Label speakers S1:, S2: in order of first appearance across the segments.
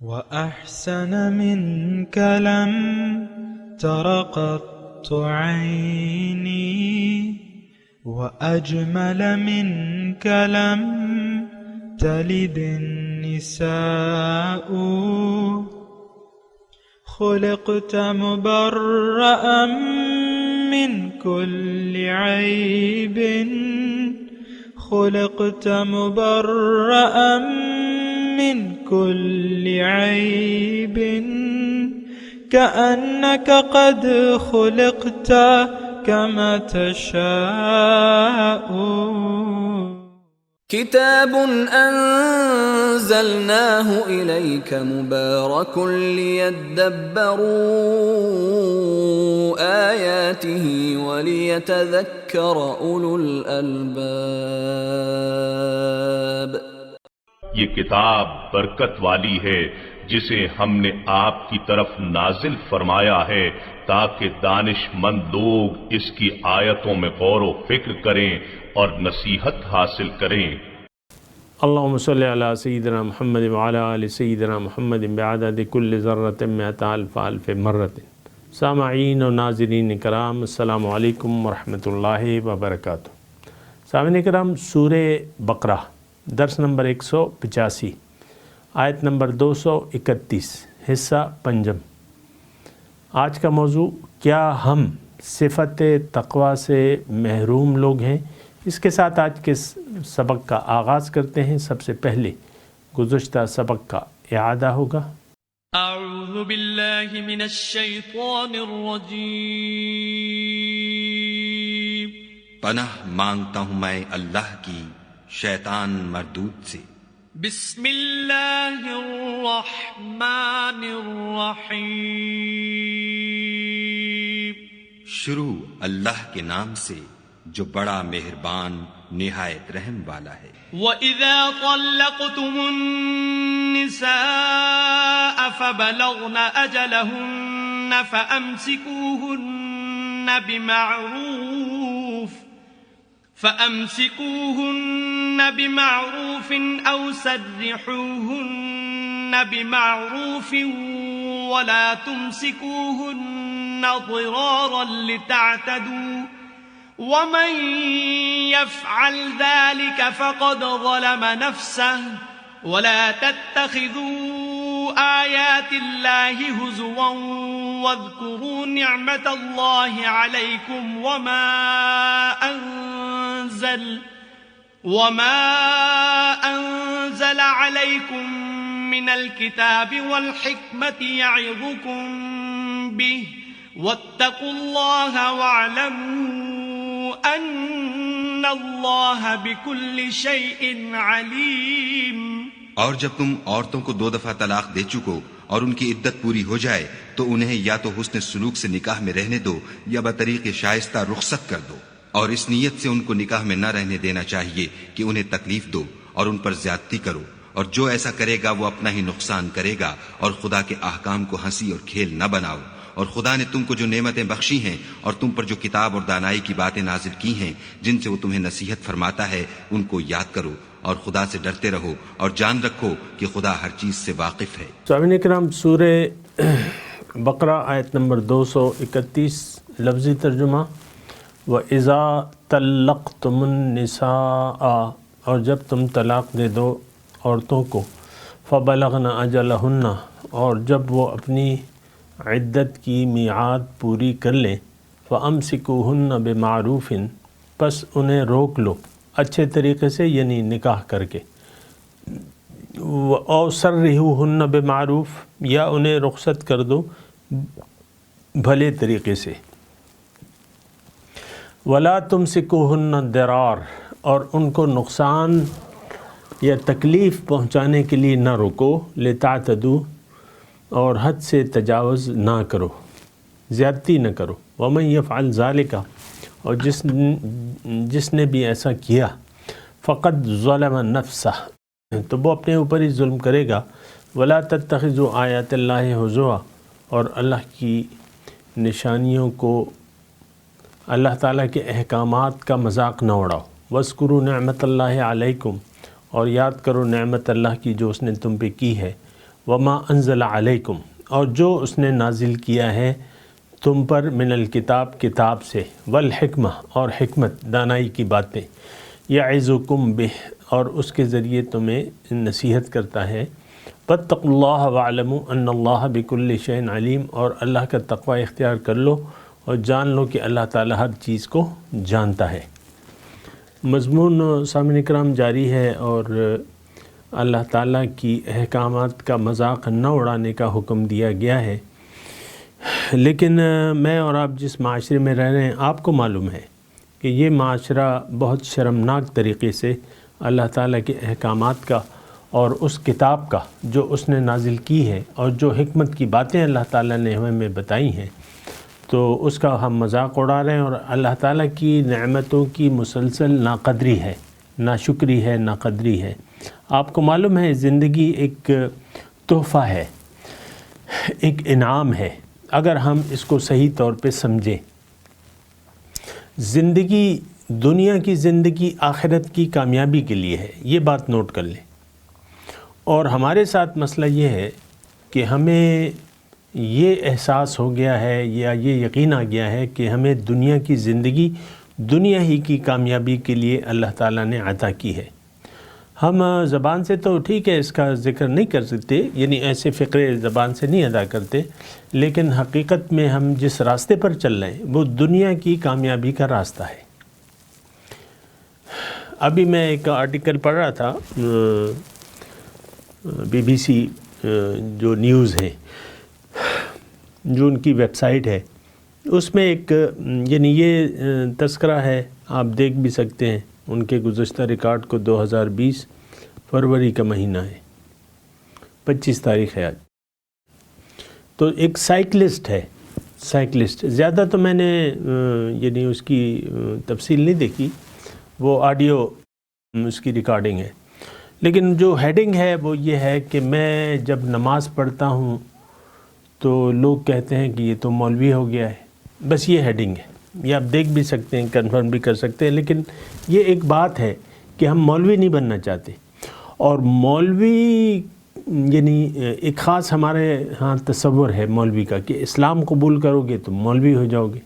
S1: وأحسن منك لم تر قط عيني وأجمل منك لم تلد النساء خلقت مبرأ من كل عيب خلقت مبرأ من كل عيب كأنك قد خلقت كما تشاء
S2: كتاب أنزلناه إليك مبارك ليدبروا آياته وليتذكر أولو الألباب.
S3: یہ کتاب برکت والی ہے جسے ہم نے آپ کی طرف نازل فرمایا ہے تاکہ دانش مند لوگ اس کی آیتوں میں غور و فکر کریں اور نصیحت حاصل کریں.
S4: اللہم صلی علی سیدنا محمد وعلی آل سیدنا محمد بعدد کل ذرۃ مئۃ الف الف مرۃ. سامعین و ناظرین کرام، السلام علیکم ورحمۃ اللہ وبرکاتہ. سامعین کرام، سورہ بقرہ درس نمبر 185 آیت نمبر 231 حصہ پنجم. آج کا موضوع، کیا ہم صفت تقوی سے محروم لوگ ہیں؟ اس کے ساتھ آج کے سبق کا آغاز کرتے ہیں. سب سے پہلے گزشتہ سبق کا اعادہ ہوگا.
S5: اعوذ باللہ من الشیطان الرجیم.
S6: پناہ مانگتا ہوں میں اللہ کی شیطان مردود سے.
S5: بسم اللہ الرحمن الرحیم.
S6: شروع اللہ کے نام سے جو بڑا مہربان نہایت رحم والا ہے.
S5: وَإِذَا طَلَّقْتُمُ النِّسَاءَ فَبَلَغْنَ أَجَلَهُنَّ فَأَمْسِكُوهُنَّ بِمَعْرُوفٍ أَوْ سَرِّحُوهُنَّ بِمَعْرُوفٍ وَلَا تُمْسِكُوهُنَّ ضِرَارًا لِتَعْتَدُوا وَمَنْ يَفْعَلْ ذَلِكَ فَقَدْ ظَلَمَ نَفْسَهُ وَلَا تَتَّخِذُوا آيَاتِ اللَّهِ هُزُوًا وَاذْكُرُوا نِعْمَةَ اللَّهِ عَلَيْكُمْ وَمَا أَنزَلَ عَلَيْكُمْ مِنَ الْكِتَابِ وَالْحِكْمَةِ يَعِظُكُمْ بِهِ وَاتَّقُوا اللَّهَ وَاعْلَمُوا أَنَّ اللَّهَ بِكُلِّ شَيْءٍ عَلِيمٌ.
S6: اور جب تم عورتوں کو 2 دفعہ طلاق دے چکو اور ان کی عدت پوری ہو جائے تو انہیں یا تو حسن سلوک سے نکاح میں رہنے دو یا بطریق شائستہ رخصت کر دو، اور اس نیت سے ان کو نکاح میں نہ رہنے دینا چاہیے کہ انہیں تکلیف دو اور ان پر زیادتی کرو، اور جو ایسا کرے گا وہ اپنا ہی نقصان کرے گا. اور خدا کے احکام کو ہنسی اور کھیل نہ بناؤ. اور خدا نے تم کو جو نعمتیں بخشی ہیں اور تم پر جو کتاب اور دانائی کی باتیں نازل کی ہیں جن سے وہ تمہیں نصیحت فرماتا ہے ان کو یاد کرو اور خدا سے ڈرتے رہو اور جان رکھو کہ خدا ہر چیز سے واقف ہے.
S4: سامعین کرام، سورہ بقرہ آیت نمبر 231 لفظی ترجمہ. وَإِذَا طَلَّقْتُمُ النِّسَاءَ، اور جب تم طلاق دے دو عورتوں کو، فَبَلَغْنَ أَجَلَهُنَّ، اور جب وہ اپنی عدت کی میعاد پوری کر لیں، فَأَمْسِكُوهُنَّ بِمَعْرُوفٍ، پس انہیں روک لو اچھے طریقے سے، یعنی نکاح کر کے. أَوْ سَرِّحُوهُنَّ بِمَعْرُوف، یا انہیں رخصت کر دو بھلے طریقے سے. وَلَا تُمْسِكُوهُنَّ ضِرَارًا، اور ان کو نقصان یا تکلیف پہنچانے کے لیے نہ روکو. لِتَعْتَدُوا، اور حد سے تجاوز نہ کرو، زیادتی نہ کرو. وَمَنْ يَفْعَلْ ذَلِكَ، اور جس نے بھی ایسا کیا، فَقَدْ ظَلَمَ نَفْسَهُ، تو وہ اپنے اوپر ہی ظلم کرے گا. وَلَا تَتَّخِذُوا آیَاتِ اللَّهِ هُزُوًا، اور اللہ کی نشانیوں کو، اللہ تعالیٰ کے احکامات کا مذاق نہ اڑاؤ. وَاذْكُرُوا نِعْمَةَ اللَّهِ عَلَيْكُمْ، اور یاد کرو نعمت اللہ کی جو اس نے تم پہ کی ہے. وما انزل علیکم، اور جو اس نے نازل کیا ہے تم پر من الکتاب، کتاب سے، والحکمہ، اور حکمت دانائی کی باتیں، یعظکم بہ، اور اس کے ذریعے تمہیں نصیحت کرتا ہے، فاتقوا اللہ واعلموا ان اللہ بکل شیء علیم، اور اللہ کا تقوی اختیار کر لو اور جان لو کہ اللہ تعالی ہر چیز کو جانتا ہے۔ مضمون سامعین کرام جاری ہے، اور اللہ تعالیٰ کی احکامات کا مذاق نہ اڑانے کا حکم دیا گیا ہے، لیکن میں اور آپ جس معاشرے میں رہ رہے ہیں آپ کو معلوم ہے کہ یہ معاشرہ بہت شرمناک طریقے سے اللہ تعالیٰ کے احکامات کا اور اس کتاب کا جو اس نے نازل کی ہے اور جو حکمت کی باتیں اللہ تعالیٰ نے ہمیں بتائی ہیں، تو اس کا ہم مذاق اڑا رہے ہیں، اور اللہ تعالیٰ کی نعمتوں کی مسلسل ناقدری ہے، ناشکری ہے، ناقدری ہے۔ آپ کو معلوم ہے زندگی ایک تحفہ ہے، ایک انعام ہے، اگر ہم اس کو صحیح طور پہ سمجھیں۔ زندگی، دنیا کی زندگی آخرت کی کامیابی کے لیے ہے، یہ بات نوٹ کر لیں۔ اور ہمارے ساتھ مسئلہ یہ ہے کہ ہمیں یہ احساس ہو گیا ہے یا یہ یقین آ گیا ہے کہ ہمیں دنیا کی زندگی دنیا ہی کی کامیابی کے لیے اللہ تعالیٰ نے عطا کی ہے۔ ہم زبان سے تو ٹھیک ہے اس کا ذکر نہیں کر سکتے، یعنی ایسے فقرے زبان سے نہیں ادا کرتے، لیکن حقیقت میں ہم جس راستے پر چل رہے ہیں وہ دنیا کی کامیابی کا راستہ ہے۔ ابھی میں ایک آرٹیکل پڑھ رہا تھا، بی بی سی جو نیوز ہے، جو ان کی ویب سائٹ ہے، اس میں ایک یعنی یہ تذکرہ ہے، آپ دیکھ بھی سکتے ہیں ان کے گزشتہ ریکارڈ کو۔ 2020 فروری کا مہینہ ہے، 25 تاریخ ہے آج۔ تو ایک سائیکلسٹ ہے، سائیکلسٹ، زیادہ تو میں نے یعنی اس کی تفصیل نہیں دیکھی، وہ آڈیو اس کی ریکارڈنگ ہے، لیکن جو ہیڈنگ ہے وہ یہ ہے کہ میں جب نماز پڑھتا ہوں تو لوگ کہتے ہیں کہ یہ تو مولوی ہو گیا ہے، بس یہ ہیڈنگ ہے۔ یہ آپ دیکھ بھی سکتے ہیں، کنفرم بھی کر سکتے ہیں، لیکن یہ ایک بات ہے کہ ہم مولوی نہیں بننا چاہتے، اور مولوی یعنی ایک خاص ہمارے ہاں تصور ہے مولوی کا کہ اسلام قبول کرو گے تو مولوی ہو جاؤ گے۔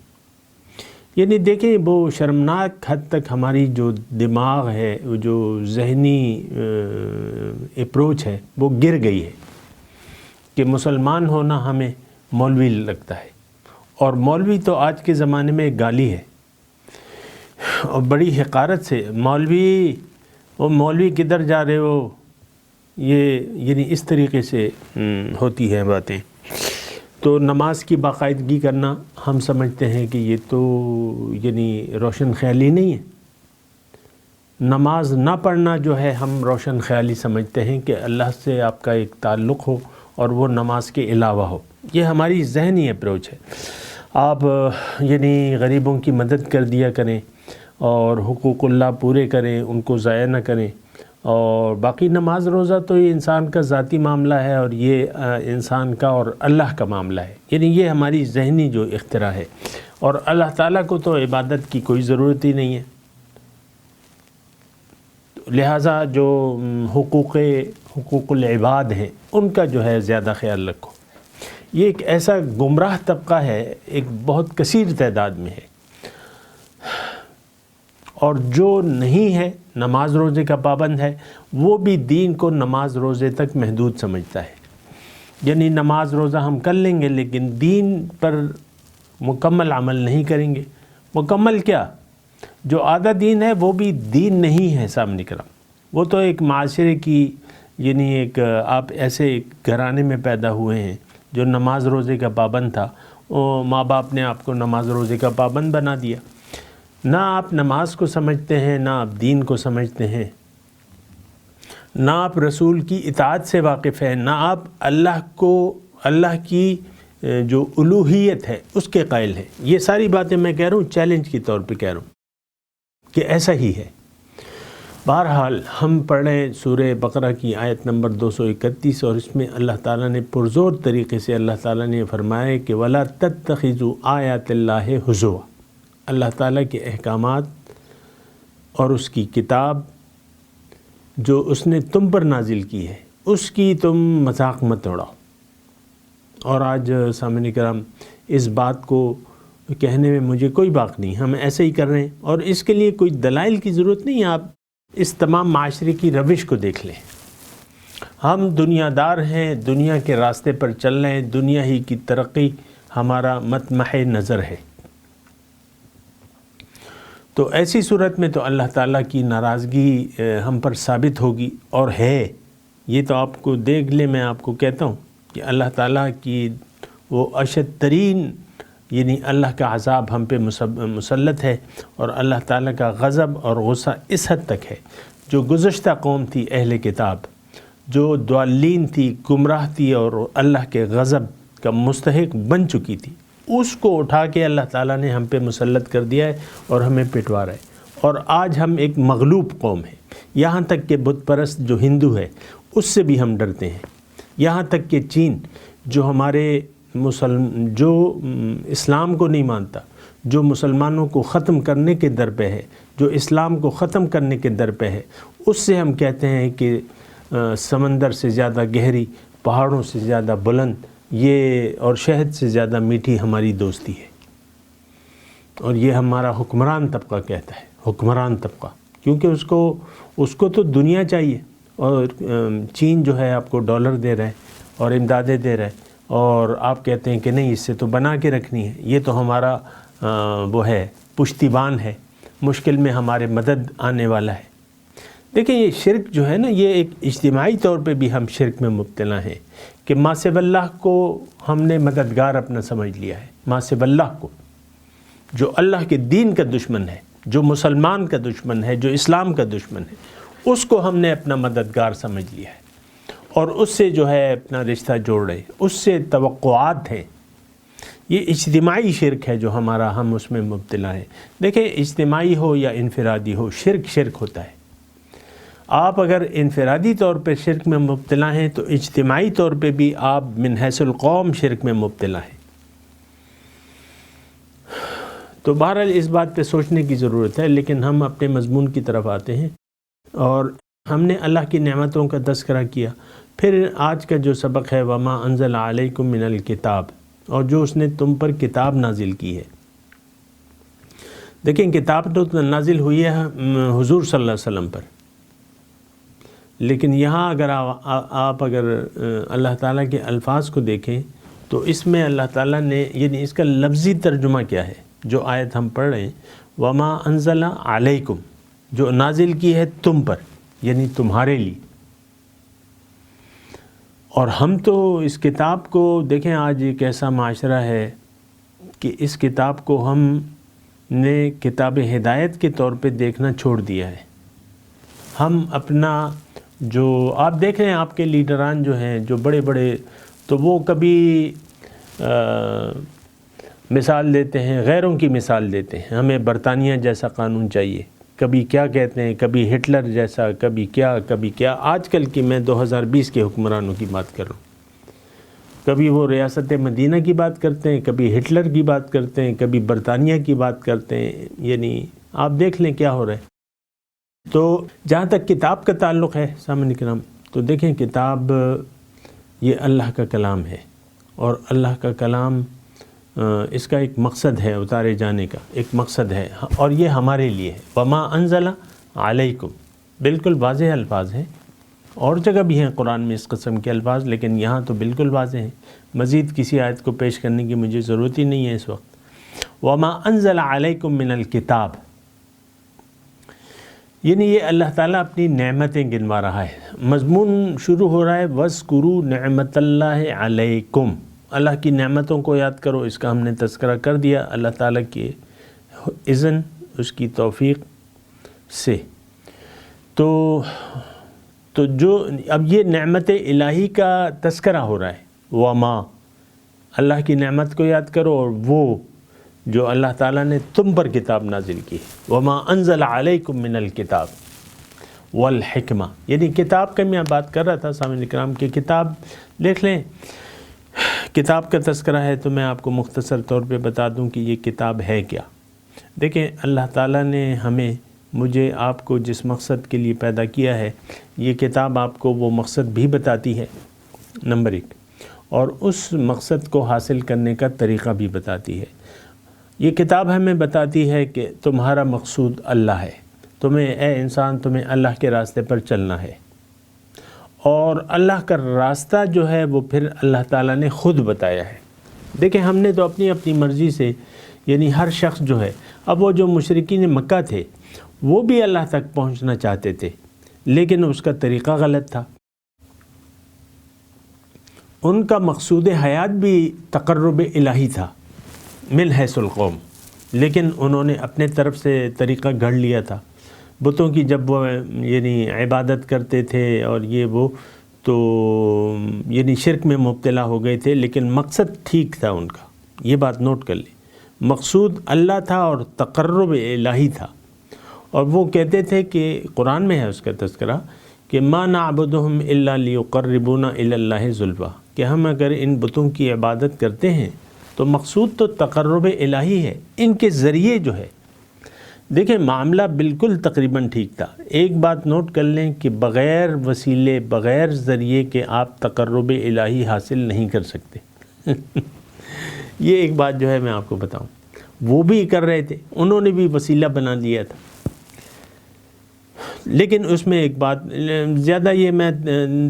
S4: یعنی دیکھیں وہ شرمناک حد تک ہماری جو دماغ ہے، جو ذہنی اپروچ ہے وہ گر گئی ہے کہ مسلمان ہونا ہمیں مولوی لگتا ہے، اور مولوی تو آج کے زمانے میں ایک گالی ہے، اور بڑی حقارت سے مولوی، وہ مولوی کدھر جا رہے ہو، یہ یعنی اس طریقے سے ہوتی ہیں باتیں۔ تو نماز کی باقاعدگی کرنا ہم سمجھتے ہیں کہ یہ تو یعنی روشن خیالی نہیں ہے۔ نماز نہ پڑھنا جو ہے ہم روشن خیالی سمجھتے ہیں کہ اللہ سے آپ کا ایک تعلق ہو اور وہ نماز کے علاوہ ہو، یہ ہماری ذہنی اپروچ ہے۔ آپ یعنی غریبوں کی مدد کر دیا کریں، اور حقوق اللہ پورے کریں، ان کو ضائع نہ کریں، اور باقی نماز روزہ تو یہ انسان کا ذاتی معاملہ ہے، اور یہ انسان کا اور اللہ کا معاملہ ہے، یعنی یہ ہماری ذہنی جو اختراع ہے، اور اللہ تعالیٰ کو تو عبادت کی کوئی ضرورت ہی نہیں ہے۔ لہٰذا جو حقوق العباد ہیں ان کا جو ہے زیادہ خیال رکھو۔ یہ ایک ایسا گمراہ طبقہ ہے، ایک بہت کثیر تعداد میں ہے، اور جو نہیں ہے نماز روزے کا پابند ہے وہ بھی دین کو نماز روزے تک محدود سمجھتا ہے۔ یعنی نماز روزہ ہم کر لیں گے لیکن دین پر مکمل عمل نہیں کریں گے۔ مکمل کیا، جو آدھا دین ہے وہ بھی دین نہیں ہے سامنے کرام، وہ تو ایک معاشرے کی یعنی ایک آپ ایسے ایک گھرانے میں پیدا ہوئے ہیں جو نماز روزے کا پابند تھا، وہ ماں باپ نے آپ کو نماز روزے کا پابند بنا دیا۔ نہ آپ نماز کو سمجھتے ہیں، نہ آپ دین کو سمجھتے ہیں، نہ آپ رسول کی اطاعت سے واقف ہیں، نہ آپ اللہ کی جو الوہیت ہے اس کے قائل ہیں۔ یہ ساری باتیں میں کہہ رہا ہوں چیلنج کے طور پہ کہہ رہا ہوں کہ ایسا ہی ہے۔ بہرحال ہم پڑھ رہے سورہ بقرہ کی آیت نمبر 231، اور اس میں اللہ تعالیٰ نے پرزور طریقے سے اللہ تعالیٰ نے فرمایا کہ وَلَا تَتَّخِذُوا آیَاتِ اللَّهِ هُزُوًا، اللہ تعالیٰ کے احکامات اور اس کی کتاب جو اس نے تم پر نازل کی ہے اس کی تم مذاق مت اڑاؤ۔ اور آج سامعین کرام اس بات کو کہنے میں مجھے کوئی باک نہیں، ہم ایسے ہی کر رہے ہیں، اور اس کے لیے کوئی دلائل کی ضرورت نہیں ہے۔ آپ اس تمام معاشرے کی روش کو دیکھ لیں، ہم دنیا دار ہیں، دنیا کے راستے پر چل رہے ہیں، دنیا ہی کی ترقی ہمارا مطمح نظر ہے۔ تو ایسی صورت میں تو اللہ تعالیٰ کی ناراضگی ہم پر ثابت ہوگی، اور ہے یہ تو آپ کو دیکھ لیں۔ میں آپ کو کہتا ہوں کہ اللہ تعالیٰ کی وہ اشد ترین یعنی اللہ کا عذاب ہم پہ مسلط ہے، اور اللہ تعالیٰ کا غضب اور غصہ اس حد تک ہے، جو گزشتہ قوم تھی اہل کتاب، جو ضالین تھی، گمراہ تھی، اور اللہ کے غضب کا مستحق بن چکی تھی، اس کو اٹھا کے اللہ تعالیٰ نے ہم پہ مسلط کر دیا ہے اور ہمیں پٹوا رہا ہے۔ اور آج ہم ایک مغلوب قوم ہیں، یہاں تک کہ بت پرست جو ہندو ہے اس سے بھی ہم ڈرتے ہیں، یہاں تک کہ چین جو ہمارے جو اسلام کو نہیں مانتا، جو مسلمانوں کو ختم کرنے کے در پہ ہے، جو اسلام کو ختم کرنے کے در پہ ہے، اس سے ہم کہتے ہیں کہ سمندر سے زیادہ گہری، پہاڑوں سے زیادہ بلند یہ اور شہد سے زیادہ میٹھی ہماری دوستی ہے۔ اور یہ ہمارا حکمران طبقہ کہتا ہے، حکمران طبقہ، کیونکہ اس کو تو دنیا چاہیے، اور چین جو ہے آپ کو ڈالر دے رہا ہے اور امدادیں دے رہا ہے، اور آپ کہتے ہیں کہ نہیں اس سے تو بنا کے رکھنی ہے، یہ تو ہمارا وہ ہے پشتیبان ہے، مشکل میں ہمارے مدد آنے والا ہے۔ دیکھیں یہ شرک جو ہے نا، یہ ایک اجتماعی طور پہ بھی ہم شرک میں مبتلا ہیں کہ ما سوی اللہ کو ہم نے مددگار اپنا سمجھ لیا ہے۔ ما سوی اللہ کو، جو اللہ کے دین کا دشمن ہے، جو مسلمان کا دشمن ہے، جو اسلام کا دشمن ہے، اس کو ہم نے اپنا مددگار سمجھ لیا ہے، اور اس سے جو ہے اپنا رشتہ جوڑ رہے، اس سے توقعات ہیں۔ یہ اجتماعی شرک ہے جو ہمارا، ہم اس میں مبتلا ہیں۔ دیکھیں اجتماعی ہو یا انفرادی ہو، شرک شرک ہوتا ہے۔ آپ اگر انفرادی طور پہ شرک میں مبتلا ہیں تو اجتماعی طور پہ بھی آپ من حیث القوم شرک میں مبتلا ہیں۔ تو بہرحال اس بات پہ سوچنے کی ضرورت ہے، لیکن ہم اپنے مضمون کی طرف آتے ہیں، اور ہم نے اللہ کی نعمتوں کا تذکرہ کیا۔ پھر آج کا جو سبق ہے وما انزل علیکم من الکتاب، اور جو اس نے تم پر کتاب نازل کی ہے۔ دیکھیں کتاب تو نازل ہوئی ہے حضور صلی اللہ علیہ وسلم پر، لیکن یہاں اگر آپ اگر اللہ تعالیٰ کے الفاظ کو دیکھیں تو اس میں اللہ تعالیٰ نے یعنی اس کا لفظی ترجمہ کیا ہے، جو آیت ہم پڑھ رہے ہیں وما انزل علیکم، جو نازل کی ہے تم پر، یعنی تمہارے لیے۔ اور ہم تو اس کتاب کو دیکھیں، آج ایک ایسا معاشرہ ہے کہ اس کتاب کو ہم نے کتاب ہدایت کے طور پہ دیکھنا چھوڑ دیا ہے۔ ہم اپنا جو آپ دیکھ رہے ہیں، آپ کے لیڈران جو ہیں، جو بڑے بڑے، تو وہ کبھی مثال دیتے ہیں، غیروں کی مثال دیتے ہیں، ہمیں برطانیہ جیسا قانون چاہیے، کبھی کیا کہتے ہیں، کبھی ہٹلر جیسا، کبھی کیا۔ آج کل کی میں 2020 کے حکمرانوں کی بات کر رہا ہوں، کبھی وہ ریاست مدینہ کی بات کرتے ہیں، کبھی ہٹلر کی بات کرتے ہیں، کبھی برطانیہ کی بات کرتے ہیں، یعنی آپ دیکھ لیں کیا ہو رہا ہے۔ تو جہاں تک کتاب کا تعلق ہے سامعین کرام، تو دیکھیں کتاب یہ اللہ کا کلام ہے، اور اللہ کا کلام اس کا ایک مقصد ہے، اتارے جانے کا ایک مقصد ہے، اور یہ ہمارے لیے ہے۔ وما انزل علیکم، بالکل واضح الفاظ ہیں، اور جگہ بھی ہیں قرآن میں اس قسم کے الفاظ، لیکن یہاں تو بالکل واضح ہیں، مزید کسی آیت کو پیش کرنے کی مجھے ضرورت ہی نہیں ہے اس وقت۔ وما انزل علیکم من الکتاب، یعنی یہ اللہ تعالیٰ اپنی نعمتیں گنوا رہا ہے۔ مضمون شروع ہو رہا ہے وَاذْكُرُوا نِعْمَةَ اللَّهِ عَلَيْكُمْ، اللہ کی نعمتوں کو یاد کرو، اس کا ہم نے تذکرہ کر دیا اللہ تعالیٰ کے اذن، اس کی توفیق سے۔ تو جو اب یہ نعمت الہی کا تذکرہ ہو رہا ہے، وما، اللہ کی نعمت کو یاد کرو، اور وہ جو اللہ تعالیٰ نے تم پر کتاب نازل کی ہے، وما انزل علیکم من الکتاب والحکمہ، یعنی کتاب کا میں بات کر رہا تھا سامعین کرام کہ کتاب دیکھ لیں، کتاب کا تذکرہ ہے تو میں آپ کو مختصر طور پہ بتا دوں کہ یہ کتاب ہے کیا۔ دیکھیں اللہ تعالیٰ نے ہمیں مجھے آپ کو جس مقصد کے لیے پیدا کیا ہے یہ کتاب آپ کو وہ مقصد بھی بتاتی ہے، نمبر 1، اور اس مقصد کو حاصل کرنے کا طریقہ بھی بتاتی ہے۔ یہ کتاب ہمیں بتاتی ہے کہ تمہارا مقصود اللہ ہے، تمہیں اے انسان تمہیں اللہ کے راستے پر چلنا ہے، اور اللہ کا راستہ جو ہے وہ پھر اللہ تعالیٰ نے خود بتایا ہے۔ دیکھیں ہم نے تو اپنی اپنی مرضی سے، یعنی ہر شخص جو ہے، اب وہ جو مشرکین مکہ تھے وہ بھی اللہ تک پہنچنا چاہتے تھے لیکن اس کا طریقہ غلط تھا۔ ان کا مقصود حیات بھی تقرب الہی تھا من حیث القوم، لیکن انہوں نے اپنے طرف سے طریقہ گھڑ لیا تھا۔ بتوں کی جب وہ یعنی عبادت کرتے تھے اور یہ وہ تو یعنی شرک میں مبتلا ہو گئے تھے، لیکن مقصد ٹھیک تھا ان کا، یہ بات نوٹ کر لیں، مقصود اللہ تھا اور تقرب الہی تھا۔ اور وہ کہتے تھے کہ قرآن میں ہے اس کا تذکرہ کہ ما نعبدہم الا لیقربونا الی اللہ زلفیٰ، کہ ہم اگر ان بتوں کی عبادت کرتے ہیں تو مقصود تو تقرب الہی ہے، ان کے ذریعے جو ہے۔ دیکھیں معاملہ بالکل تقریباً ٹھیک تھا۔ ایک بات نوٹ کر لیں کہ بغیر وسیلے، بغیر ذریعے کے آپ تقرب الہی حاصل نہیں کر سکتے۔ یہ ایک بات جو ہے میں آپ کو بتاؤں، وہ بھی کر رہے تھے، انہوں نے بھی وسیلہ بنا لیا تھا۔ لیکن اس میں ایک بات زیادہ، یہ میں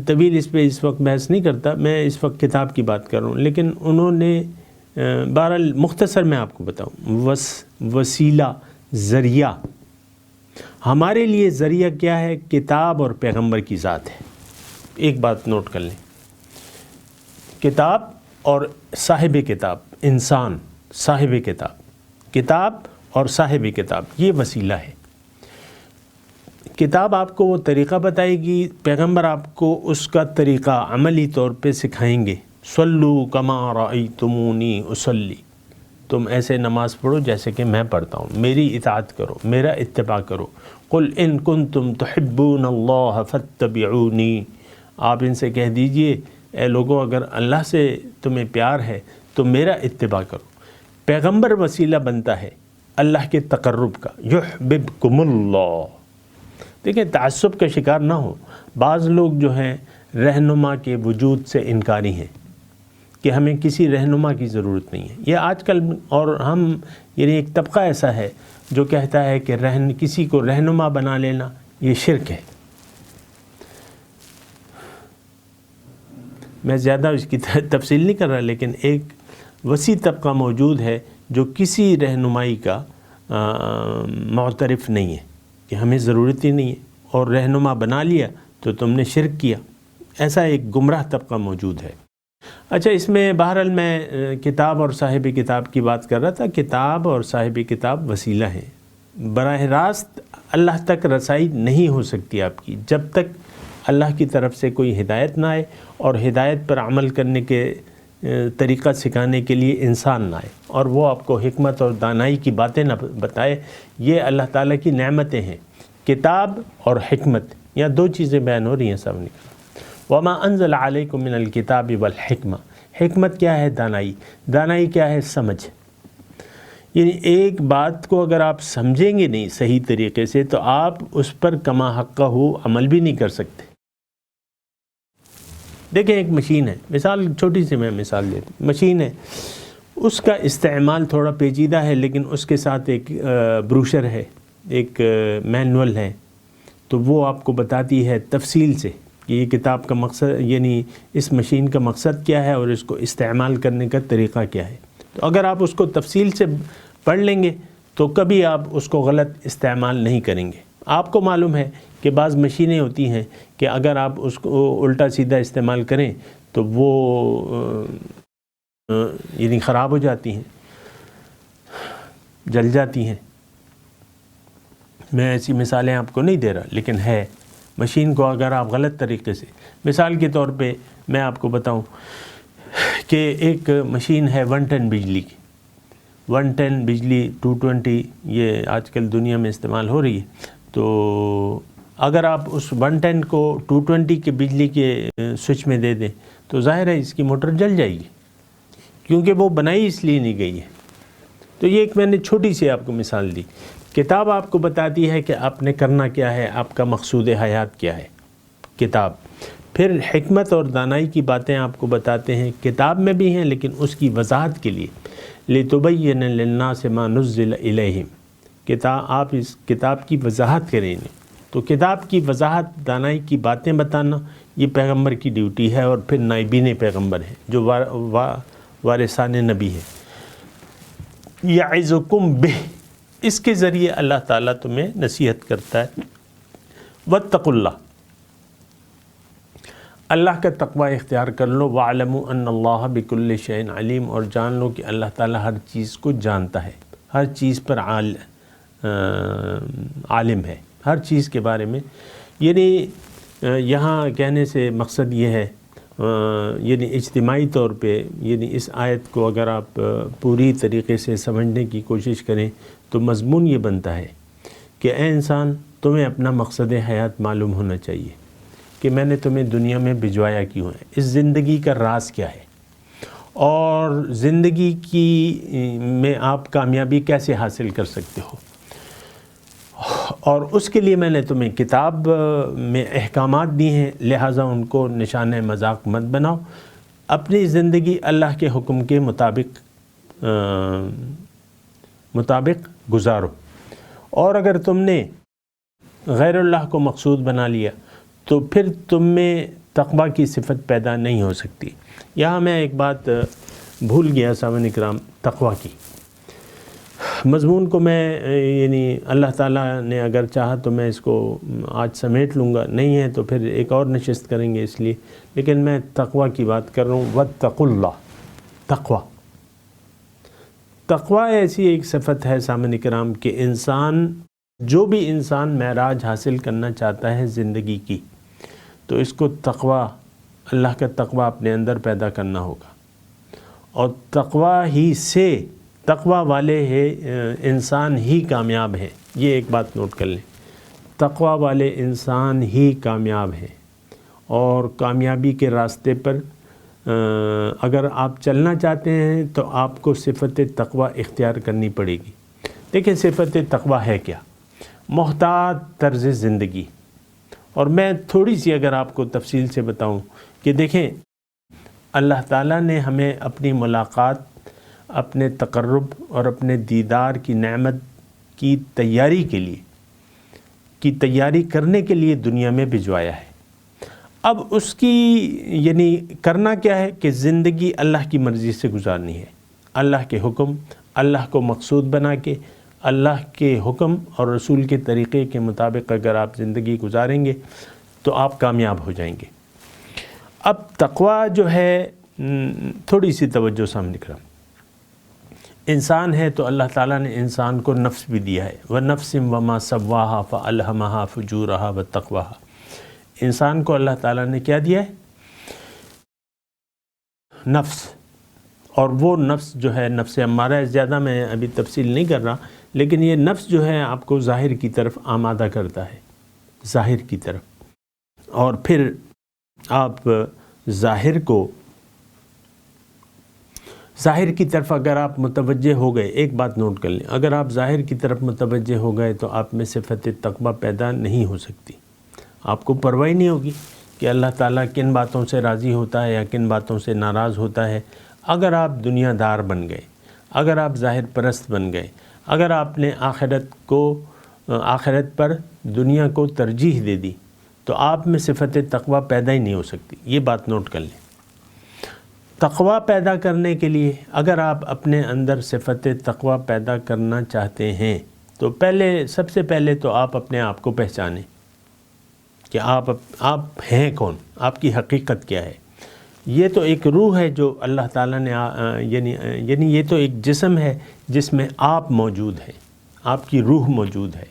S4: طویل اس پہ اس وقت بحث نہیں کرتا، میں اس وقت کتاب کی بات کر رہا ہوں، لیکن انہوں نے بہرحال مختصر میں آپ کو بتاؤں، وسیلہ، ذریعہ، ہمارے لیے ذریعہ کیا ہے؟ کتاب اور پیغمبر کی ذات ہے۔ ایک بات نوٹ کر لیں، کتاب اور صاحب کتاب، انسان صاحب کتاب، کتاب اور صاحب کتاب، یہ وسیلہ ہے۔ کتاب آپ کو وہ طریقہ بتائے گی، پیغمبر آپ کو اس کا طریقہ عملی طور پہ سکھائیں گے۔ صلو کما رأیتمونی اصلی، تم ایسے نماز پڑھو جیسے کہ میں پڑھتا ہوں، میری اطاعت کرو، میرا اتباع کرو۔ قل ان کنتم تحبون اللہ فاتبعونی، آپ ان سے کہہ دیجئے اے لوگوں اگر اللہ سے تمہیں پیار ہے تو میرا اتباع کرو۔ پیغمبر وسیلہ بنتا ہے اللہ کے تقرب کا۔ یحببکم اللہ، دیکھیں تعصب کا شکار نہ ہو۔ بعض لوگ جو ہیں رہنما کے وجود سے انکاری ہیں کہ ہمیں کسی رہنما کی ضرورت نہیں ہے۔ یہ آج کل، اور ہم یعنی ایک طبقہ ایسا ہے جو کہتا ہے کہ کسی کو رہنما بنا لینا یہ شرک ہے۔ میں زیادہ اس کی تفصیل نہیں کر رہا، لیکن ایک وسیع طبقہ موجود ہے جو کسی رہنمائی کا معترف نہیں ہے کہ ہمیں ضرورت ہی نہیں ہے، اور رہنما بنا لیا تو تم نے شرک کیا۔ ایسا ایک گمراہ طبقہ موجود ہے۔ اچھا، اس میں بہرحال میں کتاب اور صاحب کتاب کی بات کر رہا تھا۔ کتاب اور صاحب کتاب وسیلہ ہیں، براہ راست اللہ تک رسائی نہیں ہو سکتی آپ کی جب تک اللہ کی طرف سے کوئی ہدایت نہ آئے، اور ہدایت پر عمل کرنے کے طریقہ سکھانے کے لیے انسان نہ آئے، اور وہ آپ کو حکمت اور دانائی کی باتیں نہ بتائے۔ یہ اللہ تعالیٰ کی نعمتیں ہیں، کتاب اور حکمت، یا دو چیزیں بیان ہو رہی ہیں سامنے۔ وما انزل علیکم من الکتاب والحکمہ، حکمت کیا ہے؟ دانائی۔ دانائی کیا ہے؟ سمجھ۔ یعنی ایک بات کو اگر آپ سمجھیں گے نہیں صحیح طریقے سے تو آپ اس پر کما حقہ عمل بھی نہیں کر سکتے۔ دیکھیں ایک مشین ہے، مثال چھوٹی سی میں مثال دیتا ہوں، مشین ہے، اس کا استعمال تھوڑا پیچیدہ ہے، لیکن اس کے ساتھ ایک بروشر ہے، ایک مینول ہے، تو وہ آپ کو بتاتی ہے تفصیل سے کہ یہ کتاب کا مقصد، یعنی اس مشین کا مقصد کیا ہے اور اس کو استعمال کرنے کا طریقہ کیا ہے۔ تو اگر آپ اس کو تفصیل سے پڑھ لیں گے تو کبھی آپ اس کو غلط استعمال نہیں کریں گے۔ آپ کو معلوم ہے کہ بعض مشینیں ہوتی ہیں کہ اگر آپ اس کو الٹا سیدھا استعمال کریں تو وہ یعنی خراب ہو جاتی ہیں، جل جاتی ہیں۔ میں ایسی مثالیں آپ کو نہیں دے رہا، لیکن ہے مشین کو اگر آپ غلط طریقے سے، مثال کے طور پہ میں آپ کو بتاؤں کہ ایک مشین ہے 110 بجلی کی، 110 بجلی 220 یہ آج کل دنیا میں استعمال ہو رہی ہے۔ تو اگر آپ اس 110 کو 220 کے بجلی کے سوئچ میں دے دیں تو ظاہر ہے اس کی موٹر جل جائے گی، کیونکہ وہ بنائی اس لیے نہیں گئی ہے۔ تو یہ ایک میں نے چھوٹی سی آپ کو مثال دی کتاب آپ کو بتاتی ہے کہ آپ نے کرنا کیا ہے، آپ کا مقصود حیات کیا ہے، کتاب۔ پھر حکمت اور دانائی کی باتیں آپ کو بتاتے ہیں، کتاب میں بھی ہیں لیکن اس کی وضاحت کے لیے، لِتُبَيِّنَ لِلنَّاسِ مَا نُزِّلَ إِلَيْهِمْ، آپ اس کتاب کی وضاحت کریں گے۔ تو کتاب کی وضاحت، دانائی کی باتیں بتانا یہ پیغمبر کی ڈیوٹی ہے، اور پھر نائبین پیغمبر ہیں جو وارثان نبی ہیں۔ یعظکم بہ، اس کے ذریعے اللہ تعالیٰ تمہیں نصیحت کرتا ہے۔ واتقوا اللہ، اللہ کا تقوی اختیار کر لو۔ وَاعْلَمُوا أَنَّ اللَّهَ بِكُلِّ شَيْءٍ عَلِيمٌ، اور جان لو کہ اللہ تعالیٰ ہر چیز کو جانتا ہے، ہر چیز پر عالم ہے، ہر چیز کے بارے میں۔ یعنی یہاں کہنے سے مقصد یہ ہے، یعنی اجتماعی طور پہ، یعنی اس آیت کو اگر آپ پوری طریقے سے سمجھنے کی کوشش کریں تو مضمون یہ بنتا ہے کہ اے انسان، تمہیں اپنا مقصد حیات معلوم ہونا چاہیے کہ میں نے تمہیں دنیا میں بھجوایا کیوں ہے، اس زندگی کا راز کیا ہے، اور زندگی کی میں آپ کامیابی کیسے حاصل کر سکتے ہو، اور اس کے لیے میں نے تمہیں کتاب میں احکامات دی ہیں، لہٰذا ان کو نشانہ مذاق مت بناؤ، اپنی زندگی اللہ کے حکم کے مطابق گزارو۔ اور اگر تم نے غیر اللہ کو مقصود بنا لیا تو پھر تم میں تقوی کی صفت پیدا نہیں ہو سکتی۔ یہاں میں ایک بات بھول گیا سامعین اکرام، تقوی کی مضمون کو میں یعنی اللہ تعالیٰ نے اگر چاہا تو میں اس کو آج سمیٹ لوں گا، نہیں ہے تو پھر ایک اور نشست کریں گے اس لیے، لیکن میں تقوی کی بات کر رہا ہوں۔ واتقوا اللہ، تقوی ایسی ایک صفت ہے سامعین کرام کہ جو بھی انسان معراج حاصل کرنا چاہتا ہے زندگی کی، تو اس کو تقوی، اللہ کا تقوی اپنے اندر پیدا کرنا ہوگا، اور تقوی والے انسان ہی کامیاب ہیں۔ یہ ایک بات نوٹ کر لیں، تقوی والے انسان ہی کامیاب ہیں، اور کامیابی کے راستے پر اگر آپ چلنا چاہتے ہیں تو آپ کو صفت تقوی اختیار کرنی پڑے گی۔ دیکھیں صفت تقوی ہے کیا؟ محتاط طرز زندگی۔ اور میں تھوڑی سی اگر آپ کو تفصیل سے بتاؤں کہ دیکھیں، اللہ تعالیٰ نے ہمیں اپنی ملاقات، اپنے تقرب اور اپنے دیدار کی نعمت کی تیاری کرنے کے لیے دنیا میں بھجوایا ہے۔ اب اس کی یعنی کرنا کیا ہے کہ زندگی اللہ کی مرضی سے گزارنی ہے، اللہ کے حکم، اللہ کو مقصود بنا کے، اللہ کے حکم اور رسول کے طریقے کے مطابق اگر آپ زندگی گزاریں گے تو آپ کامیاب ہو جائیں گے۔ اب تقوی جو ہے، تھوڑی سی توجہ سامنے کریں، انسان ہے تو اللہ تعالیٰ نے انسان کو نفس بھی دیا ہے، وَنَفْسٍ وَمَا سَوَّاهَا فَأَلْهَمَهَا فُجُورَهَا وَتَقْوَاهَا۔ انسان کو اللہ تعالیٰ نے کیا دیا ہے؟ نفس، اور وہ نفس جو ہے نفس امارہ ہے، زیادہ میں ابھی تفصیل نہیں کر رہا، لیکن یہ نفس جو ہے آپ کو ظاہر کی طرف آمادہ کرتا ہے، ظاہر کی طرف، اور پھر آپ ظاہر کی طرف اگر آپ متوجہ ہو گئے، ایک بات نوٹ کر لیں، اگر آپ ظاہر کی طرف متوجہ ہو گئے تو آپ میں صفت تقوی پیدا نہیں ہو سکتی، آپ کو پرواہ نہیں ہوگی کہ اللہ تعالیٰ کن باتوں سے راضی ہوتا ہے یا کن باتوں سے ناراض ہوتا ہے۔ اگر آپ دنیا دار بن گئے، اگر آپ ظاہر پرست بن گئے، اگر آپ نے آخرت پر دنیا کو ترجیح دے دی تو آپ میں صفت تقوی پیدا ہی نہیں ہو سکتی۔ یہ بات نوٹ کر لیں، تقوی پیدا کرنے کے لیے اگر آپ اپنے اندر صفت تقوی پیدا کرنا چاہتے ہیں تو سب سے پہلے تو آپ اپنے آپ کو پہچانیں کہ آپ ہیں کون، آپ کی حقیقت کیا ہے۔ یہ تو ایک روح ہے جو اللہ تعالیٰ نے یعنی یہ تو ایک جسم ہے جس میں آپ موجود ہیں، آپ کی روح موجود ہے،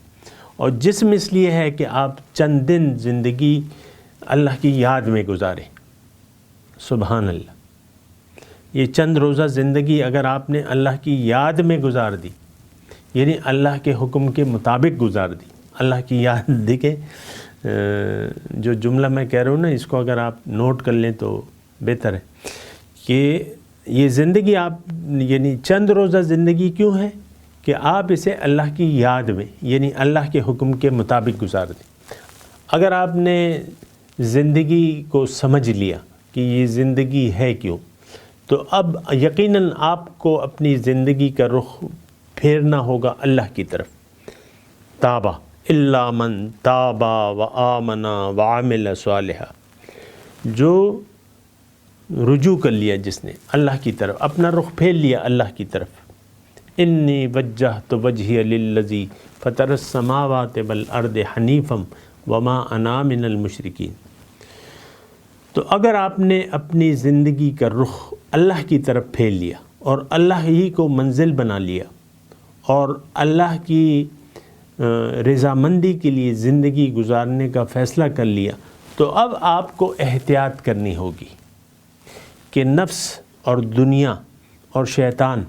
S4: اور جسم اس لیے ہے کہ آپ چند دن زندگی اللہ کی یاد میں گزاریں۔ سبحان اللہ، یہ چند روزہ زندگی اگر آپ نے اللہ کی یاد میں گزار دی، یعنی اللہ کے حکم کے مطابق گزار دی، اللہ کی یاد دیکھیں، جو جملہ میں کہہ رہا ہوں نا، اس کو اگر آپ نوٹ کر لیں تو بہتر ہے کہ یہ زندگی آپ یعنی چند روزہ زندگی کیوں ہے کہ آپ اسے اللہ کی یاد میں یعنی اللہ کے حکم کے مطابق گزار دیں۔ اگر آپ نے زندگی کو سمجھ لیا کہ یہ زندگی ہے کیوں، تو اب یقیناً آپ کو اپنی زندگی کا رخ پھیرنا ہوگا اللہ کی طرف۔ تابہ الا من تابہ وآمن وعمل صالحا، جو رجوع کر لیا جس نے اللہ کی طرف، اپنا رخ پھیر لیا اللہ کی طرف۔ انی وجہت وجہی للذی فطر السماوات والارض حنیفا وما انا من المشرکین۔ تو اگر آپ نے اپنی زندگی کا رخ اللہ کی طرف پھیر لیا اور اللہ ہی کو منزل بنا لیا اور اللہ کی رضامندی کے لیے زندگی گزارنے کا فیصلہ کر لیا، تو اب آپ کو احتیاط کرنی ہوگی کہ نفس اور دنیا اور شیطان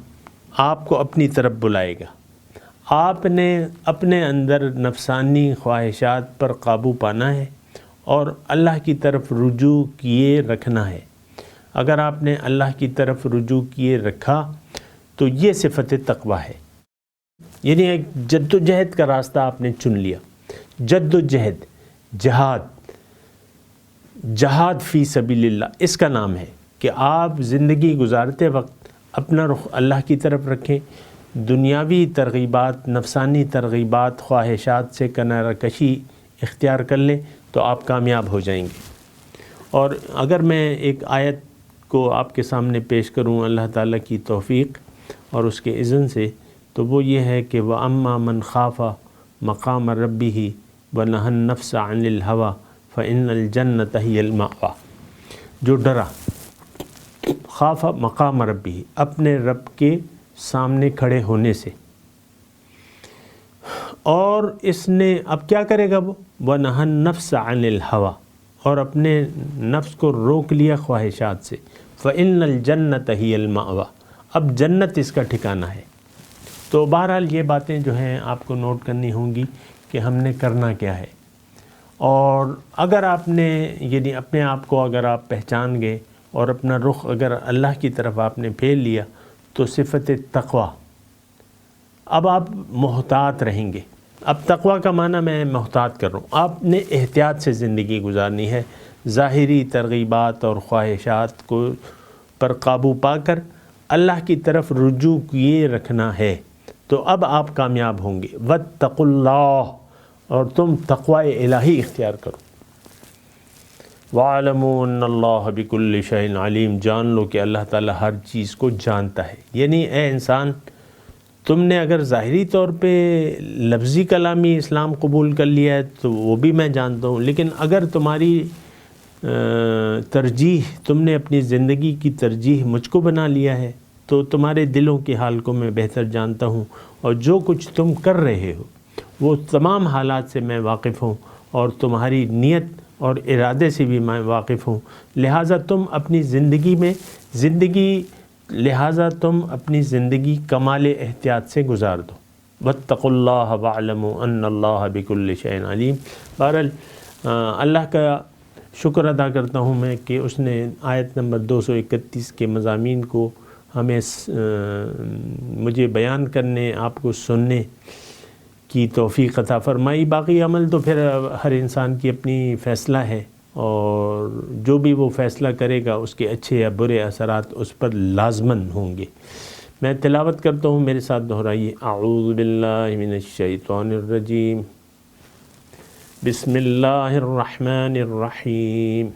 S4: آپ کو اپنی طرف بلائے گا۔ آپ نے اپنے اندر نفسانی خواہشات پر قابو پانا ہے اور اللہ کی طرف رجوع کیے رکھنا ہے۔ اگر آپ نے اللہ کی طرف رجوع کیے رکھا تو یہ صفت تقویٰ ہے، یعنی ایک جد و جہد کا راستہ آپ نے چن لیا۔ جد و جہد، جہاد فی سبیل اللہ اس کا نام ہے کہ آپ زندگی گزارتے وقت اپنا رخ اللہ کی طرف رکھیں، دنیاوی ترغیبات، نفسانی ترغیبات، خواہشات سے کنارہ کشی اختیار کر لیں تو آپ کامیاب ہو جائیں گے۔ اور اگر میں ایک آیت کو آپ کے سامنے پیش کروں اللہ تعالیٰ کی توفیق اور اس کے اذن سے، تو وہ یہ ہے کہ وَأَمَّا مَنْ خَافَ مَقَامَ رَبِّهِ وَنَهَى النَّفْسَ عَنِ الْهَوَى فَإِنَّ الْجَنَّةَ هِيَ الْمَأْوَى، جو ڈرا خاف مقام ربی، اپنے رب کے سامنے کھڑے ہونے سے، اور اس نے اب کیا کرے گا، وہ وَنَهَى النَّفْسَ عَنِ الْهَوَى، اور اپنے نفس کو روک لیا خواہشات سے، فَإِنَّ الْجَنَّةَ هِيَ الْمَأْوَى، اب جنت اس کا ٹھکانہ ہے۔ تو بہرحال یہ باتیں جو ہیں آپ کو نوٹ کرنی ہوں گی کہ ہم نے کرنا کیا ہے، اور اگر آپ نے یعنی اپنے آپ کو اگر آپ پہچان گئے اور اپنا رخ اگر اللہ کی طرف آپ نے پھیر لیا تو صفت تقویٰ، اب آپ محتاط رہیں گے۔ اب تقویٰ کا معنی میں محتاط کر رہا ہوں، آپ نے احتیاط سے زندگی گزارنی ہے، ظاہری ترغیبات اور خواہشات کو پر قابو پا کر اللہ کی طرف رجوع کیے رکھنا ہے، تو اب آپ کامیاب ہوں گے۔ واتقوا اللہ، اور تم تقوی الہی اختیار کرو۔ وَاعْلَمُوا أَنَّ اللَّهَ بِكُلِّ شَيْءٍ عَلِيمٌ، جان لو کہ اللہ تعالیٰ ہر چیز کو جانتا ہے۔ یعنی اے انسان، تم نے اگر ظاہری طور پہ لفظی کلامی اسلام قبول کر لیا ہے تو وہ بھی میں جانتا ہوں، لیکن اگر تمہاری ترجیح، تم نے اپنی زندگی کی ترجیح مجھ کو بنا لیا ہے، تو تمہارے دلوں کے حال کو میں بہتر جانتا ہوں، اور جو کچھ تم کر رہے ہو وہ تمام حالات سے میں واقف ہوں، اور تمہاری نیت اور ارادے سے بھی میں واقف ہوں، لہٰذا تم اپنی زندگی کمال احتیاط سے گزار دو۔ واتقوا اللہ واعلموا ان اللہ بکل شیء علیم۔ بہرحال اللہ کا شکر ادا کرتا ہوں میں کہ اس نے آیت نمبر 231 کے مضامین کو ہمیں مجھے بیان کرنے، آپ کو سننے کی توفیق عطا فرمائی۔ باقی عمل تو پھر ہر انسان کی اپنی فیصلہ ہے، اور جو بھی وہ فیصلہ کرے گا اس کے اچھے یا برے اثرات اس پر لازماً ہوں گے۔ میں تلاوت کرتا ہوں، میرے ساتھ دہرائیے۔ اعوذ باللہ من الشیطان الرجیم، بسم اللہ الرحمن الرحیم۔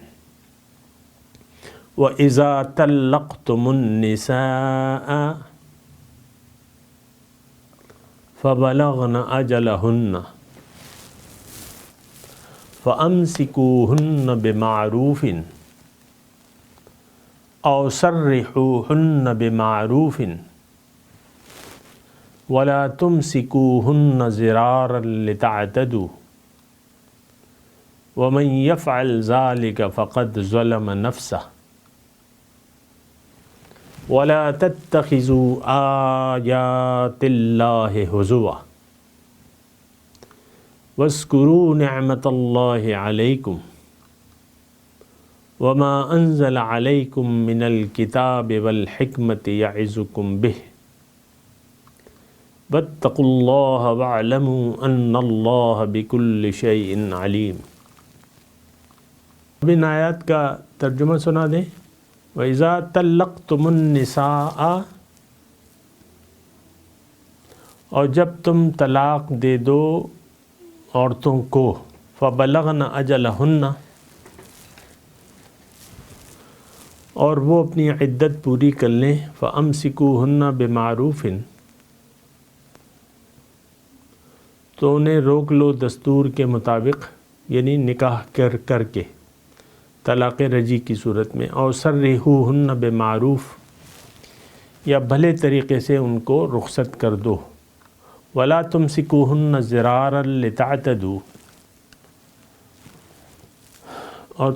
S4: وَإِذَا طَلَّقْتُمُ النِّسَاءَ فَبَلَغْنَ أَجَلَهُنَّ فَأَمْسِكُوهُنَّ بِمَعْرُوفٍ أَوْ سَرِّحُوهُنَّ بِمَعْرُوفٍ وَلَا تُمْسِكُوهُنَّ ضِرَارًا لِتَعْتَدُوا وَمَنْ يَفْعَلْ ذَلِكَ فَقَدْ ظَلَمَ نَفْسَهُ وَلَا تَتَّخِذُوا آيَاتِ اللَّهِ هُزُوًا وَاذْكُرُوا نِعْمَةَ اللَّهِ عَلَيْكُمْ وَمَا أَنزَلَ عَلَيْكُمْ مِنَ الْكِتَابِ وَالْحِكْمَةِ يَعِظُكُمْ بِهِ واتقوا اللہ واعلموا ان اللہ بکل شیء علیم۔ اب ان آیات کا ترجمہ سنا دیں۔ وَإِذَا طَلَّقْتُمُ النِّسَاءَ، اور جب تم طلاق دے دو عورتوں کو، فَبَلَغْنَ أَجَلَهُنَّ، اور وہ اپنی عدت پوری کر لیں، فَأَمْسِكُوهُنَّ بِمَعْرُوفٍ، تو انہیں روک لو دستور کے مطابق، یعنی نکاح کر کے، طلاق رجعی کی صورت میں، اور سرحوہن بمعروف، یا بھلے طریقے سے ان کو رخصت کر دو، ولا تمسکوہن ضرارا لتعتدوا، اور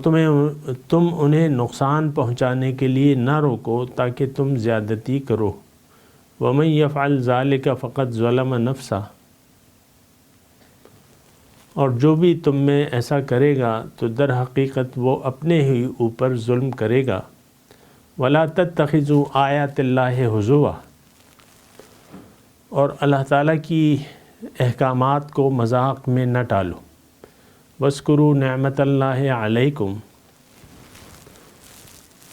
S4: تم انہیں نقصان پہنچانے کے لیے نہ روکو تاکہ تم زیادتی کرو، ومن یفعل ذلک فقد ظلم نفسہ، اور جو بھی تم میں ایسا کرے گا تو در حقیقت وہ اپنے ہی اوپر ظلم کرے گا۔ وَلَا تَتَّخِذُوا آیَاتِ اللَّهِ ہُزُوًا، اور اللہ تعالیٰ کی احکامات کو مذاق میں نہ ٹالو۔ وَاذْكُرُوا نِعْمَةَ اللَّهِ عَلَيْكُمْ،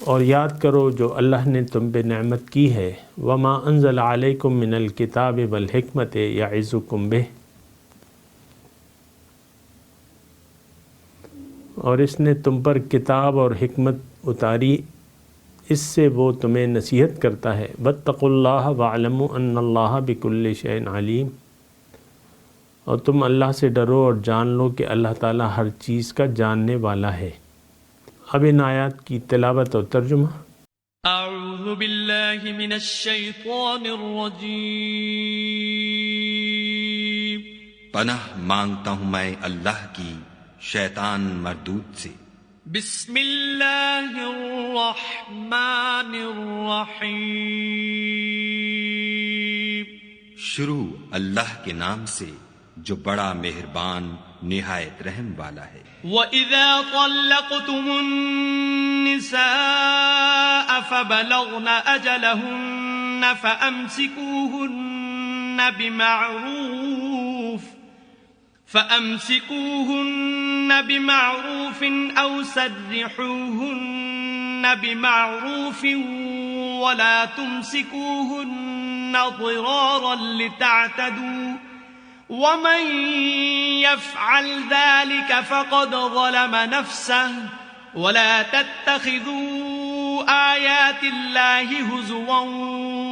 S4: اور یاد کرو جو اللہ نے تم پہ نعمت کی ہے۔ وَمَا أَنزَلَ عَلَيْكُم مِّنَ الْكِتَابِ وَالْحِكْمَةِ يَعِظُكُم بِهِ، اور اس نے تم پر کتاب اور حکمت اتاری، اس سے وہ تمہیں نصیحت کرتا ہے۔ واتقوا اللہ واعلموا ان اللہ بکل شیء علیم، اور تم اللہ سے ڈرو اور جان لو کہ اللہ تعالیٰ ہر چیز کا جاننے والا ہے۔ اب ان آیات کی تلاوت اور ترجمہ۔
S5: اعوذ باللہ من الشیطان الرجیم،
S6: پناہ مانگتا ہوں میں اللہ کی شیطان مردود سے۔
S5: بسم اللہ الرحمن الرحیم،
S6: شروع اللہ کے نام سے جو بڑا مہربان نہایت رحم والا ہے۔
S5: وَإِذَا طَلَّقْتُمُ النِّسَاءَ فَبَلَغْنَ أَجَلَهُنَّ فَأَمْسِكُوهُنَّ بِمَعْرُوفٍ أَوْ سَرِّحُوهُنَّ بِمَعْرُوفٍ وَلَا تُمْسِكُوهُنَّ ضِرَارًا لِتَعْتَدُوا ۚ وَمَن يَفْعَلْ ذَلِكَ فَقَدْ ظَلَمَ نَفْسَهُ، وَلَا تَتَّخِذُوا آيَاتِ اللَّهِ هُزُوًا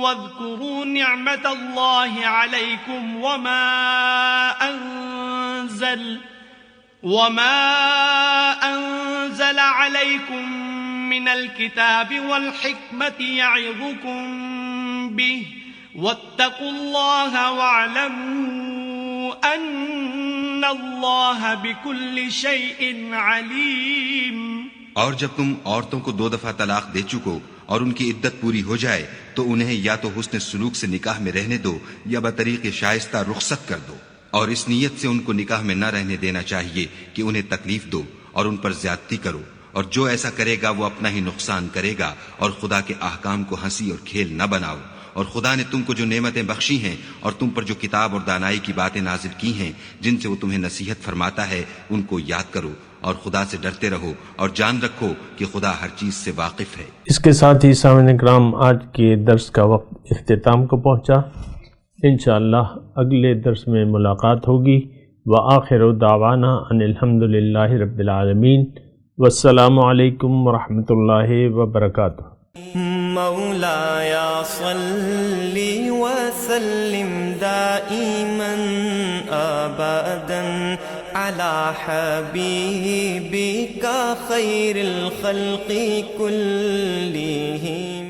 S5: وَاذْكُرُوا نِعْمَةَ اللَّهِ عَلَيْكُمْ وَمَا أَنزَلَ عَلَيْكُم مِّنَ الْكِتَابِ وَالْحِكْمَةِ يَعِظُكُم بِهِ، وَاتَّقُوا اللَّهَ وَاعْلَمُوا أَنَّ اللَّهَ بِكُلِّ شَيْءٍ عَلِيمٌ۔
S6: اور جب تم عورتوں کو 2 دفعہ طلاق دے چکو اور ان کی عدت پوری ہو جائے تو انہیں یا تو حسن سلوک سے نکاح میں رہنے دو یا بطریق شائستہ رخصت کر دو، اور اس نیت سے ان کو نکاح میں نہ رہنے دینا چاہیے کہ انہیں تکلیف دو اور ان پر زیادتی کرو، اور جو ایسا کرے گا وہ اپنا ہی نقصان کرے گا، اور خدا کے احکام کو ہنسی اور کھیل نہ بناؤ۔ اور خدا نے تم کو جو نعمتیں بخشی ہیں اور تم پر جو کتاب اور دانائی کی باتیں نازل کی ہیں جن سے وہ تمہیں نصیحت فرماتا ہے، ان کو یاد کرو اور خدا سے ڈرتے رہو، اور جان رکھو کہ خدا ہر چیز سے واقف ہے۔
S4: اس کے ساتھ ہی سامعین کرام آج کے درس کا وقت اختتام کو پہنچا۔ انشاءاللہ اگلے درس میں ملاقات ہوگی۔ وآخر دعوانا ان الحمدللہ رب العالمین، والسلام علیکم ورحمۃ اللہ وبرکاتہ۔
S7: مولاي صل وسلم دائما أبدا على حبيبك خير الخلق كلهم۔